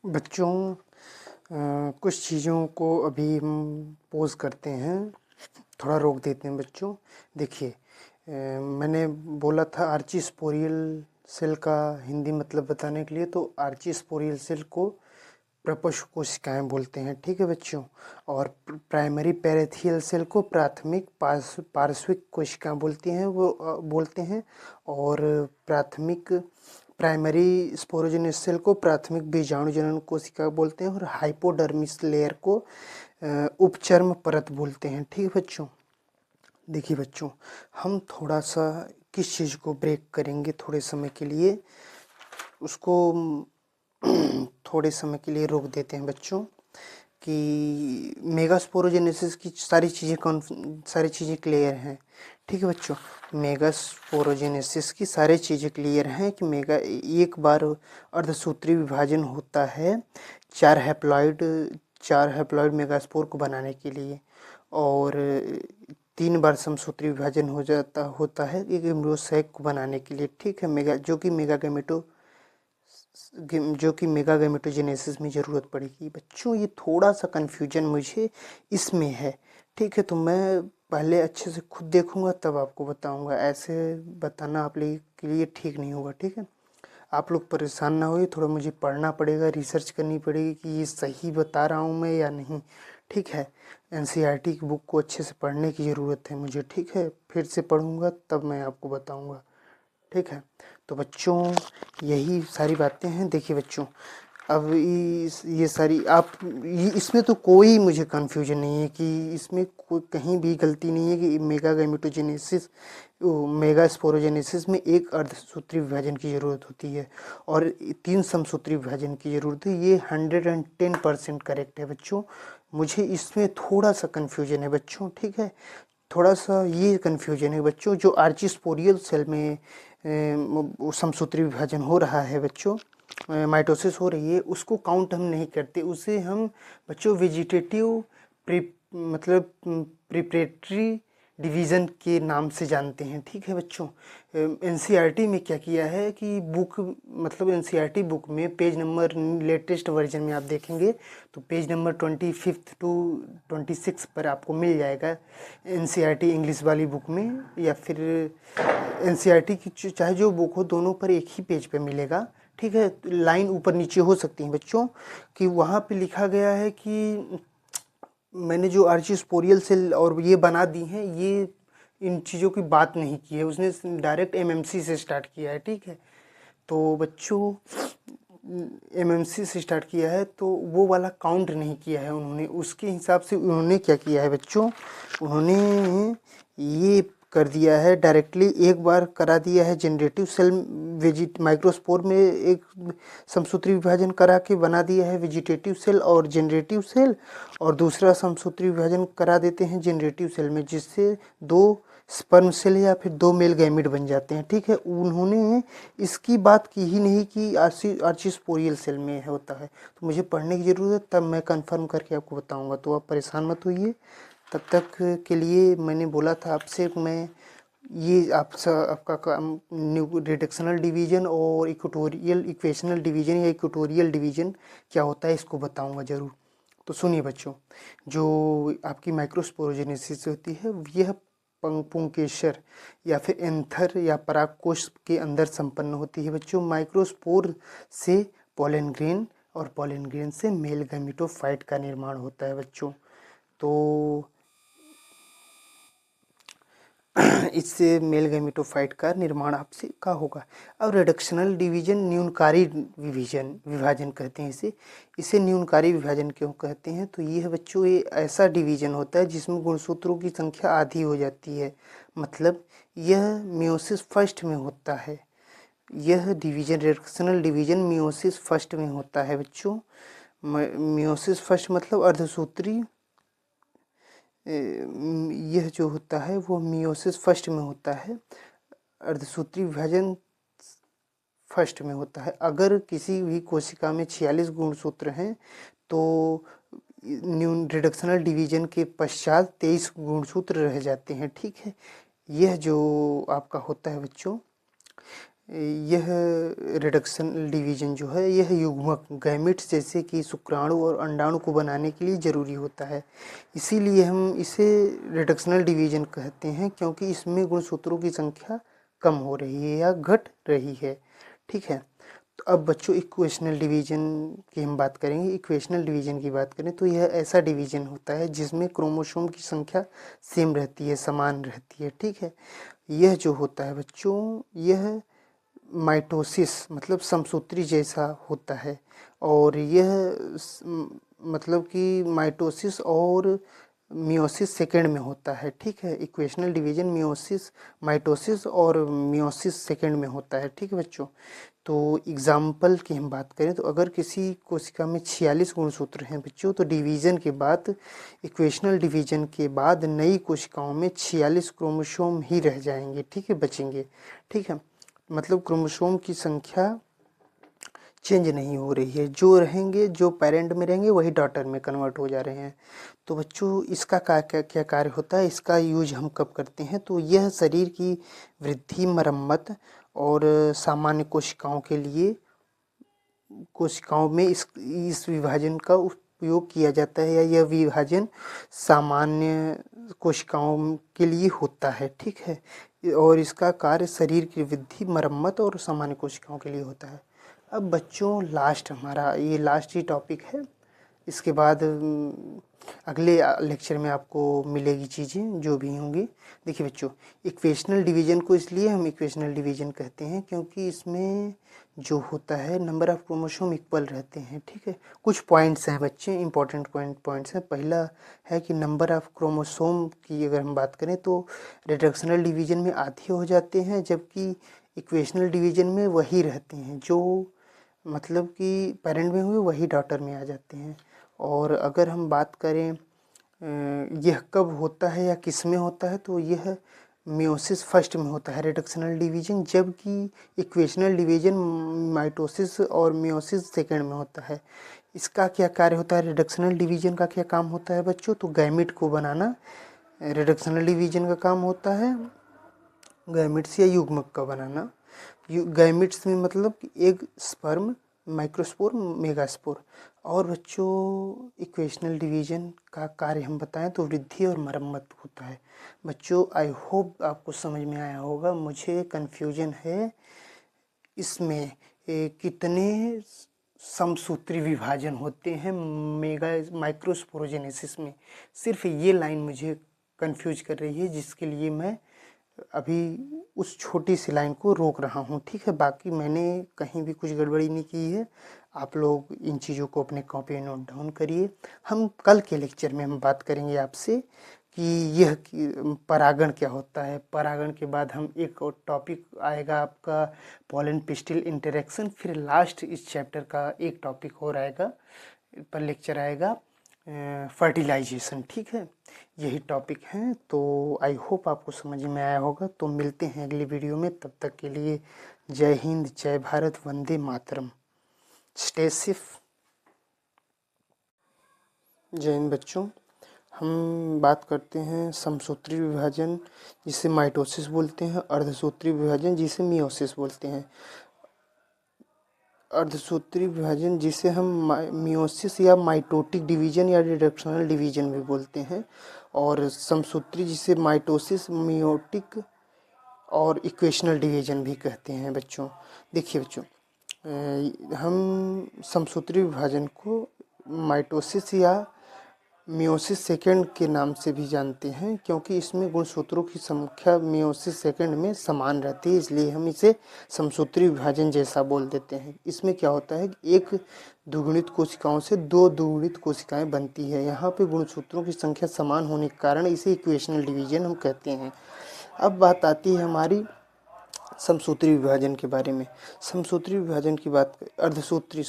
बच्चों, कुछ चीज़ों को अभी हम पॉज़ करते हैं, थोड़ा रोक देते हैं बच्चों। देखिए, मैंने बोला था आर्चीस्पोरियल सेल का हिंदी मतलब बताने के लिए, तो आर्चीस्पोरियल सेल को प्रपश कोशिकाएं बोलते हैं, ठीक है बच्चों। और प्राइमरी पेरिथियल सेल को प्राथमिक पार्श्विक कोशिकाएं बोलते हैं। और प्राथमिक प्राइमरी स्पोरोजेनिक सेल को प्राथमिक बीजाणु जनन कोशिका बोलते हैं। और हाइपोडर्मिस लेयर को उपचर्म परत बोलते हैं, ठीक है बच्चों। देखिए बच्चों, हम थोड़ा सा किस चीज़ को ब्रेक करेंगे थोड़े समय के लिए, उसको थोड़े समय के लिए रोक देते हैं बच्चों कि मेगास्पोरोजेनेसिस की सारी चीज़ें क्लियर हैं, ठीक है बच्चों। मेगास्पोरोजेनेसिस की सारी चीज़ें क्लियर हैं कि एक बार अर्धसूत्री विभाजन होता है चार हैप्लॉइड मेगास्पोर को बनाने के लिए, और 3 बार समसूत्री विभाजन होता है एक एम्ब्रियोसैक को बनाने के लिए, ठीक है। जो कि मेगा गैमेटोजेनेसिस में ज़रूरत पड़ेगी बच्चों। ये थोड़ा सा कन्फ्यूजन मुझे इसमें है, ठीक है। तो मैं पहले अच्छे से खुद देखूंगा तब आपको बताऊंगा, ऐसे बताना आप लोग के लिए ठीक नहीं होगा, ठीक है। आप लोग परेशान ना होइए, थोड़ा मुझे पढ़ना पड़ेगा, रिसर्च करनी पड़ेगी कि ये सही बता रहा हूँ मैं या नहीं, ठीक है। एनसीईआरटी की बुक को अच्छे से पढ़ने की ज़रूरत है मुझे, ठीक है। फिर से पढ़ूंगा तब मैं आपको बताऊंगा, ठीक है। तो बच्चों, यही सारी बातें हैं। देखिए बच्चों, अब ये सारी इसमें तो कोई मुझे कन्फ्यूजन नहीं है कि इसमें कोई कहीं भी गलती नहीं है कि मेगा स्पोरोजेनेसिस में एक अर्धसूत्री विभाजन की ज़रूरत होती है और 3 समसूत्री विभाजन की ज़रूरत है। ये 110% करेक्ट है बच्चों। मुझे इसमें थोड़ा सा कन्फ्यूजन है बच्चों, ठीक है। थोड़ा सा ये कन्फ्यूजन है बच्चों, जो आर्चीस्पोरियल सेल में समसूत्री विभाजन हो रहा है बच्चों, माइटोसिस हो रही है, उसको काउंट हम नहीं करते। उसे हम बच्चों वेजिटेटिव प्रिपरेटरी डिवीज़न के नाम से जानते हैं, ठीक है बच्चों। एनसीईआरटी में क्या किया है कि एनसीईआरटी बुक में पेज नंबर लेटेस्ट वर्जन में आप देखेंगे तो पेज नंबर 25 टू 26 पर आपको मिल जाएगा, एनसीईआरटी इंग्लिश वाली बुक में, या फिर एनसीईआरटी की चाहे जो बुक हो दोनों पर एक ही पेज पे मिलेगा, ठीक है। लाइन ऊपर नीचे हो सकती हैं बच्चों, कि वहाँ पे लिखा गया है कि मैंने जो आर्चीस्पोरियल सेल और ये बना दी हैं, ये इन चीज़ों की बात नहीं की है, उसने डायरेक्ट एमएमसी से स्टार्ट किया है, ठीक है। तो बच्चों, एमएमसी से स्टार्ट किया है तो वो वाला काउंट नहीं किया है उन्होंने। उसके हिसाब से उन्होंने क्या किया है बच्चों, उन्होंने ये कर दिया है डायरेक्टली, एक बार करा दिया है जनरेटिव सेल माइक्रोस्पोर में एक समसूत्री विभाजन करा के बना दिया है वेजिटेटिव सेल और जनरेटिव सेल, और दूसरा समसूत्री विभाजन करा देते हैं जनरेटिव सेल में, जिससे 2 स्पर्म सेल या फिर 2 मेल गैमिट बन जाते हैं, ठीक है। उन्होंने इसकी बात की ही नहीं कि आर्चीस्पोरियल सेल में होता है। तो मुझे पढ़ने की ज़रूरत है, तब मैं कंफर्म करके आपको बताऊंगा, तो आप परेशान मत होइए। तब तक के लिए मैंने बोला था आपसे, मैं ये आपका काम रिडक्शनल डिवीज़न और इक्वेशनल डिवीज़न या इक्वेटोरियल डिवीज़न क्या होता है इसको बताऊंगा ज़रूर। तो सुनिए बच्चों, जो आपकी माइक्रोस्पोरोजेनेसिस होती है यह पुंकेसर या फिर एंथर या परागकोश के अंदर संपन्न होती है बच्चों। माइक्रोस्पोर से पोलन ग्रेन और पोलन ग्रेन से मेल गैमेटोफाइट का निर्माण होता है बच्चों। तो इससे मेल गैमेटोफाइट का निर्माण आपसे का होगा। अब रिडक्शनल डिवीजन न्यूनकारी विभाजन कहते हैं इसे न्यूनकारी विभाजन क्यों कहते हैं, तो ये है बच्चों, ये ऐसा डिवीजन होता है जिसमें गुणसूत्रों की संख्या आधी हो जाती है। मतलब यह मियोसिस फर्स्ट में होता है, यह division reductional division meiosis first में होता है बच्चों। मियोसिस फर्स्ट मतलब अर्धसूत्री, यह जो होता है वो मियोसिस फर्स्ट में होता है, अर्धसूत्री विभाजन फर्स्ट में होता है। अगर किसी भी कोशिका में 46 गुणसूत्र हैं तो न्यून रिडक्शनल डिवीजन के पश्चात 23 गुणसूत्र रह जाते हैं, ठीक है। यह जो आपका होता है बच्चों, यह रिडक्शन डिवीजन जो है यह युग्मक गैमेट्स जैसे कि शुक्राणु और अंडाणु को बनाने के लिए ज़रूरी होता है। इसीलिए हम इसे रिडक्शनल डिवीजन कहते हैं, क्योंकि इसमें गुणसूत्रों की संख्या कम हो रही है या घट रही है। ठीक है, तो अब बच्चों इक्वेशनल डिवीजन की हम बात करेंगे। इक्वेशनल डिवीजन की बात करें तो यह ऐसा डिवीजन होता है जिसमें क्रोमोसोम की संख्या सेम रहती है, समान रहती है। ठीक है, यह जो होता है बच्चों, यह माइटोसिस मतलब समसूत्री जैसा होता है, और यह मतलब कि माइटोसिस और मियोसिस सेकेंड में होता है। ठीक है, इक्वेशनल डिवीजन माइटोसिस और मियोसिस सेकेंड में होता है। ठीक है बच्चों, तो एग्जाम्पल की हम बात करें तो अगर किसी कोशिका में 46 गुणसूत्र हैं बच्चों, तो डिवीज़न के बाद, इक्वेशनल डिवीजन के बाद नई कोशिकाओं में 46 क्रोमोसोम ही रह जाएंगे। ठीक है, बचेंगे। ठीक है, मतलब क्रोमोसोम की संख्या चेंज नहीं हो रही है, जो रहेंगे, जो पेरेंट में रहेंगे वही डॉटर में कन्वर्ट हो जा रहे हैं। तो बच्चों इसका क्या कार्य होता है, इसका यूज हम कब करते हैं, तो यह शरीर की वृद्धि, मरम्मत और सामान्य कोशिकाओं के लिए, कोशिकाओं में इस विभाजन का उपयोग किया जाता है, या यह विभाजन सामान्य कोशिकाओं के लिए होता है। ठीक है, और इसका कार्य शरीर की वृद्धि, मरम्मत और सामान्य कोशिकाओं के लिए होता है। अब बच्चों लास्ट हमारा ये लास्ट ही टॉपिक है। इसके बाद अगले लेक्चर में आपको मिलेगी चीज़ें जो भी होंगी। देखिए बच्चों, इक्वेशनल डिवीजन को इसलिए हम इक्वेशनल डिवीजन कहते हैं क्योंकि इसमें जो होता है नंबर ऑफ क्रोमोसोम इक्वल रहते हैं। ठीक है, कुछ पॉइंट्स हैं बच्चे, इंपॉर्टेंट पॉइंट्स हैं। पहला है कि नंबर ऑफ क्रोमोसोम की अगर हम बात करें तो रिडक्शनल डिवीजन में आधे हो जाते हैं, जबकि इक्वेशनल डिवीजन में वही रहते हैं, जो मतलब कि पेरेंट में हुए वही डॉटर में आ जाते हैं। और अगर हम बात करें यह कब होता है या किस में होता है, तो यह मियोसिस फर्स्ट में होता है रिडक्शनल डिवीजन, जबकि इक्वेशनल डिवीजन माइटोसिस और मियोसिस सेकेंड में होता है। इसका क्या कार्य होता है, रिडक्शनल डिवीजन का क्या काम होता है बच्चों, तो गैमेट को बनाना रिडक्शनल डिवीजन का काम होता है, गैमेट्स या युग्मक का बनाना। गैमेट्स में मतलब एक स्पर्म, माइक्रोस्पोर, मेगास्पोर। और बच्चों इक्वेशनल डिवीजन का कार्य हम बताएं तो वृद्धि और मरम्मत होता है। बच्चों आई होप आपको समझ में आया होगा। मुझे कन्फ्यूजन है इसमें कितने समसूत्री विभाजन होते हैं माइक्रोस्पोरोजेनेसिस में, सिर्फ ये लाइन मुझे कंफ्यूज कर रही है, जिसके लिए मैं अभी उस छोटी सी लाइन को रोक रहा हूँ। ठीक है, बाकी मैंने कहीं भी कुछ गड़बड़ी नहीं की है। आप लोग इन चीज़ों को अपने कॉपी में नोट डाउन करिए। हम कल के लेक्चर में हम बात करेंगे आपसे कि यह परागण क्या होता है। परागण के बाद हम एक और टॉपिक आएगा आपका पॉलन पिस्टिल इंटरेक्शन, फिर लास्ट इस चैप्टर का एक टॉपिक और आएगा, पर लेक्चर आएगा फर्टिलाइजेशन। ठीक है, यही टॉपिक हैं। तो आई होप आपको समझ में आया होगा। तो मिलते हैं अगली वीडियो में, तब तक के लिए जय हिंद, जय भारत, वंदे मातरम, स्टे सेफ। जय हिंद बच्चों, हम बात करते हैं समसूत्री विभाजन जिसे माइटोसिस बोलते हैं, अर्धसूत्री विभाजन जिसे मियोसिस बोलते हैं। अर्धसूत्री विभाजन जिसे हम मियोसिस या माइटोटिक डिवीजन या रिडक्शनल डिवीजन भी बोलते हैं, और समसूत्री जिसे माइटोसिस, मियोटिक और इक्वेशनल डिवीजन भी कहते हैं बच्चों। देखिए बच्चों, हम समसूत्री विभाजन को माइटोसिस या मियोसिस सेकेंड के नाम से भी जानते हैं, क्योंकि इसमें गुणसूत्रों की संख्या मियोसिस सेकेंड में समान रहती है, इसलिए हम इसे समसूत्री विभाजन जैसा बोल देते हैं। इसमें क्या होता है, एक द्विगुणित कोशिकाओं से दो द्विगुणित कोशिकाएं बनती है। यहाँ पे गुणसूत्रों की संख्या समान होने के कारण इसे इक्वेशनल डिवीजन हम कहते हैं। अब बात आती है हमारी समसूत्री विभाजन के बारे में। समसूत्री विभाजन की बात, अर्धसूत्री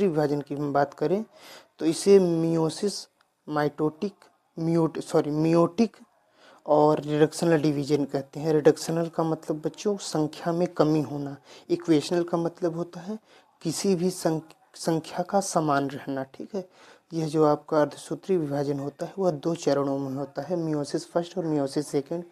विभाजन की हम बात करें तो इसे मियोसिस, मियोटिक और रिडक्शनल डिवीजन कहते हैं। रिडक्शनल का मतलब बच्चों संख्या में कमी होना, इक्वेशनल का मतलब होता है किसी भी संख्या का समान रहना। ठीक है, यह जो आपका अर्धसूत्री विभाजन होता है वह 2 चरणों में होता है, मियोसिस फर्स्ट और मियोसिस सेकंड।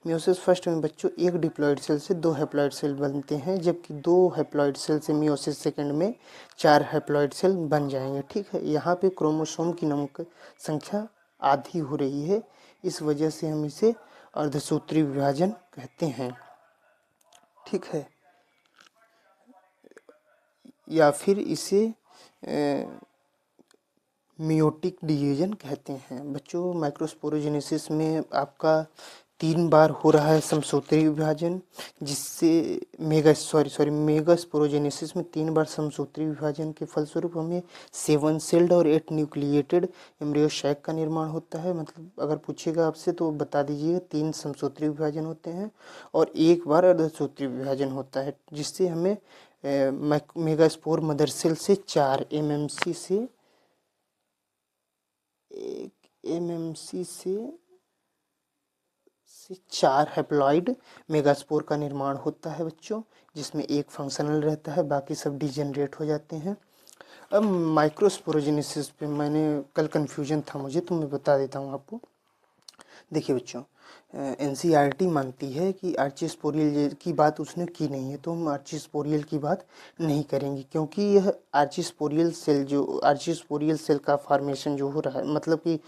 मियोसिस फर्स्ट में बच्चों एक डिप्लॉइड सेल से 2 हैप्लॉइड सेल बनते हैं, जबकि 2 हैप्लॉइड सेल से मियोसिस सेकंड में 4 हैप्लॉइड सेल बन जाएंगे। ठीक है, यहाँ पे क्रोमोसोम की नंबर संख्या आधी हो रही है, इस वजह से हम इसे अर्धसूत्री विभाजन कहते हैं। ठीक है, या फिर इसे मियोटिक डिवीजन कहते हैं। बच्चों, माइक्रोस्पोरोजेनेसिस में आपका 3 बार हो रहा है समसूत्री विभाजन, जिससे मेगास्पोरोजेनेसिस में 3 बार समसूत्री विभाजन के फलस्वरूप हमें 7 सेल्ड और 8 न्यूक्लिएटेड एम्ब्रियो सैक का निर्माण होता है। मतलब अगर पूछेगा आपसे तो बता दीजिएगा 3 समसूत्री विभाजन होते हैं और 1 बार अर्धसूत्री विभाजन होता है, जिससे हमें मेगास्पोर मदर सेल से 4 एमएमसी से 4 हैप्लॉइड मेगास्पोर का निर्माण होता है बच्चों, जिसमें एक फंक्शनल रहता है, बाकी सब डिजेनरेट हो जाते हैं। अब माइक्रोस्पोरोजेनेसिस पे मैंने कल कन्फ्यूजन था मुझे, तो मैं बता देता हूँ आपको। देखिए बच्चों, एनसीईआरटी मानती है कि आर्चिस्पोरियल की बात उसने की नहीं है, तो हम आर्चिस्पोरियल की बात नहीं करेंगे, क्योंकि यह आर्चिस्पोरियल सेल का फॉर्मेशन जो हो रहा है, मतलब कि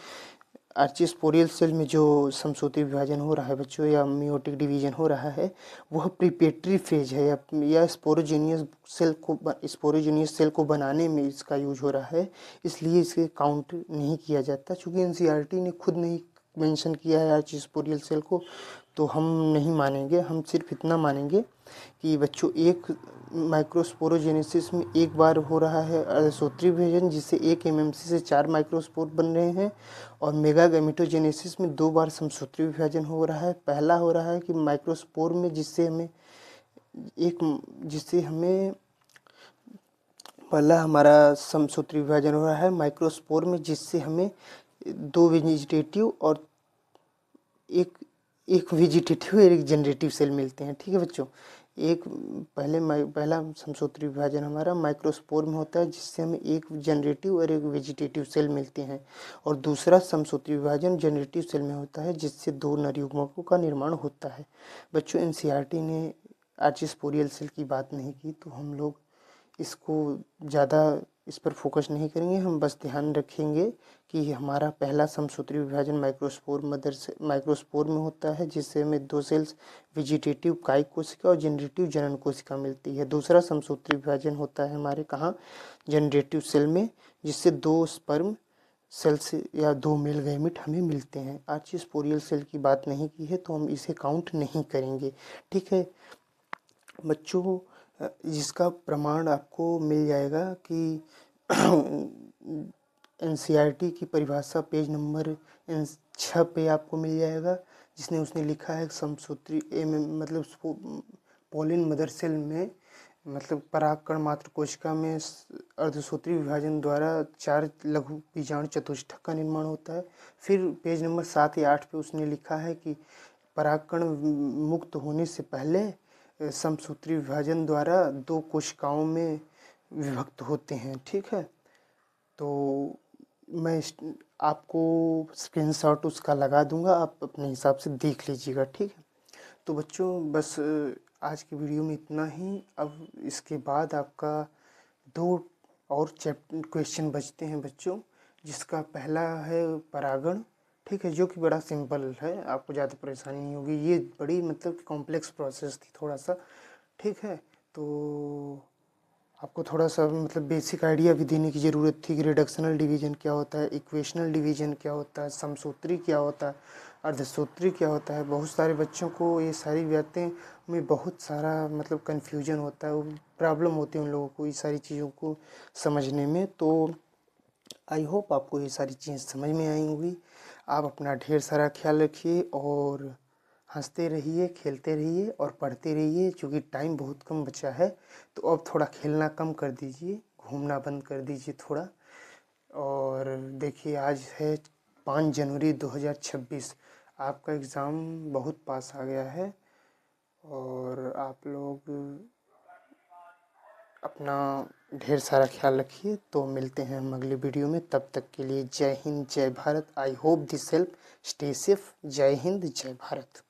आर्चिस्पोरियल सेल में जो समसूत्री विभाजन हो रहा है बच्चों, या मियोटिक डिवीजन हो रहा है, वह प्रिपेटरी फेज है, या स्पोरोजेनियस सेल को बनाने में इसका यूज हो रहा है, इसलिए इसे काउंट नहीं किया जाता। चूँकि एनसीईआरटी ने खुद नहीं मेंशन किया है आर्चिस्पोरियल सेल को, तो हम नहीं मानेंगे। हम सिर्फ इतना मानेंगे कि बच्चों एक माइक्रोस्पोरोजेनेसिस में 1 बार हो रहा है अर्धसूत्री विभाजन, जिससे 1 एमएमसी से 4 माइक्रोस्पोर बन रहे हैं, और मेगागैमेटोजेनेसिस में 2 बार समसूत्री विभाजन हो रहा है। पहला हो रहा है कि माइक्रोस्पोर में, जिससे हमें पहला हमारा समसूत्री विभाजन हो रहा है माइक्रोस्पोर में, जिससे हमें 2 वेजिटेटिव और एक वेजिटेटिव और एक जनरेटिव सेल मिलते हैं। ठीक है बच्चों, पहला समसूत्री विभाजन हमारा माइक्रोस्पोर में होता है, जिससे हमें एक जनरेटिव और एक वेजिटेटिव सेल मिलते हैं, और दूसरा समसूत्री विभाजन जनरेटिव सेल में होता है, जिससे 2 नर युग्मकों का निर्माण होता है। बच्चों, एनसीईआरटी ने आर्चिस्पोरियल सेल की बात नहीं की, तो हम लोग इसको ज़्यादा इस पर फोकस नहीं करेंगे। हम बस ध्यान रखेंगे कि हमारा पहला समसूत्री विभाजन माइक्रोस्पोर में होता है, जिससे हमें 2 सेल्स वेजिटेटिव कायिक कोशिका और जनरेटिव जनन कोशिका मिलती है। दूसरा समसूत्री विभाजन होता है हमारे कहाँ, जनरेटिव सेल में, जिससे 2 स्पर्म सेल्स या 2 मेल गैमेट हमें मिलते हैं। आर्चिस्पोरियल सेल की बात नहीं की है, तो हम इसे काउंट नहीं करेंगे। ठीक है बच्चों, जिसका प्रमाण आपको मिल जाएगा कि एनसीईआरटी की परिभाषा पेज नंबर 6 पे आपको मिल जाएगा, जिसने उसने लिखा है समसूत्री मतलब पॉलिन मदर सेल में, मतलब परागकण मात्र कोशिका में अर्धसूत्री विभाजन द्वारा 4 लघु बीजाणु चतुष्टक का निर्माण होता है। फिर पेज नंबर 7 या 8 पे उसने लिखा है कि परागकण मुक्त होने से पहले समसूत्री विभाजन द्वारा 2 कोशिकाओं में विभक्त होते हैं। ठीक है, तो मैं आपको स्क्रीनशॉट उसका लगा दूंगा, आप अपने हिसाब से देख लीजिएगा। ठीक है, तो बच्चों बस आज की वीडियो में इतना ही। अब इसके बाद आपका 2 और क्वेश्चन बचते हैं बच्चों, जिसका पहला है परागण। ठीक है, जो कि बड़ा सिंपल है, आपको ज़्यादा परेशानी नहीं होगी। ये बड़ी मतलब कॉम्प्लेक्स प्रोसेस थी थोड़ा सा। ठीक है, तो आपको थोड़ा सा मतलब बेसिक आइडिया भी देने की ज़रूरत थी कि रिडक्शनल डिवीजन क्या होता है, इक्वेशनल डिवीजन क्या होता है, समसूत्री क्या होता है, अर्धसूत्री क्या होता है। बहुत सारे बच्चों को ये सारी बातें में बहुत सारा मतलब कन्फ्यूजन होता है, प्रॉब्लम होती है उन लोगों को ये सारी चीज़ों को समझने में। तो आई होप आपको ये सारी चीज़ें समझ में आई होंगी। आप अपना ढेर सारा ख्याल रखिए और हंसते रहिए, खेलते रहिए और पढ़ते रहिए। चूँकि टाइम बहुत कम बचा है, तो अब थोड़ा खेलना कम कर दीजिए, घूमना बंद कर दीजिए थोड़ा। और देखिए, आज है 5 जनवरी 2026। आपका एग्ज़ाम बहुत पास आ गया है, और आप लोग अपना ढेर सारा ख्याल रखिए। तो मिलते हैं हम अगले वीडियो में, तब तक के लिए जय हिंद जय Bharat. I hope this help. Stay safe. जय हिंद जय भारत।